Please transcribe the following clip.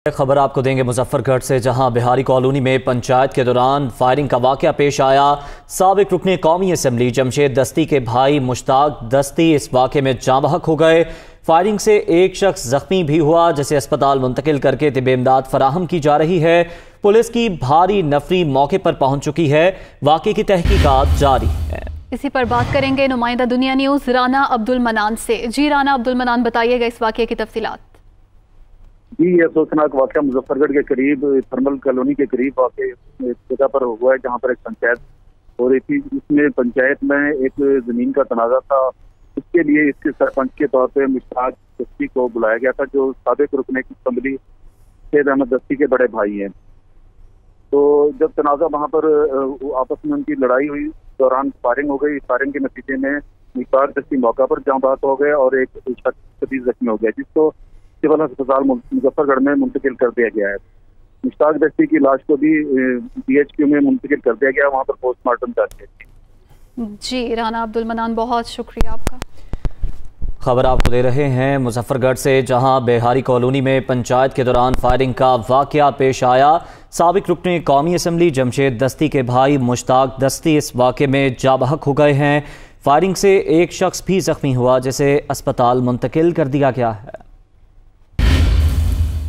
خبر آپ کو دیں گے مظفر گڑھ سے، جہاں بہاری کالونی میں پنچایت کے دوران فائرنگ کا واقعہ پیش آیا۔ سابق رکن قومی اسمبلی جمشید دستی کے بھائی مشتاق دستی اس واقعے میں جاں بحق ہو گئے۔ فائرنگ سے ایک شخص زخمی بھی ہوا، جسے اسپتال منتقل کر کے طبی امداد فراہم کی جا رہی ہے۔ پولیس کی بھاری نفری موقع پر پہنچ چکی ہے، واقعے کی تحقیقات جاری ہے۔ اسی پر بات کریں گے نمائندہ دنیا نیوز رانا عبد المنان سے۔ جی رانا عبد المنان، بتائیے گا اس واقعے کی تفصیلات۔ جی، یہ افسوسناک واقعہ مظفر گڑھ کے قریب تھرمل کالونی کے قریب واقع جگہ پر ہوا ہے، جہاں پر ایک پنچایت ہو رہی تھی۔ اس میں پنچایت میں ایک زمین کا تنازع تھا، اس کے لیے اس کے سرپنچ کے طور پہ مشتاق دستی کو بلایا گیا تھا، جو سابق رکن اسمبلی شہید احمد دستی کے بڑے بھائی ہیں۔ تو جب تنازع وہاں پر آپس میں ان کی لڑائی ہوئی، دوران فائرنگ ہو گئی۔ فائرنگ کے نتیجے میں مشتاق دستی موقع پر جاں بحق ہو گئے اور ایک شخص شدید زخمی ہو گیا، جس کو سول ہسپتال مظفر گڑھ میں منتقل کر دیا گیا ہے۔ مشتاق دستی کی لاش کو بھی ڈی ایچ کیو میں منتقل کر دیا گیا، وہاں پر پوسٹ مارٹم جاری ہے۔ جی رانا عبد المنان، بہت شکریہ آپ کا۔ خبر آپ کو دے رہے ہیں مظفر گڑھ سے، جہاں بہاری کالونی میں پنچایت کے دوران فائرنگ کا واقعہ پیش آیا۔ سابق رکن قومی اسمبلی جمشید دستی کے بھائی مشتاق دستی اس واقعے میں جاں بحق ہو گئے ہیں۔ فائرنگ سے ایک شخص بھی زخمی ہوا، جسے اسپتال منتقل کر دیا گیا ہے۔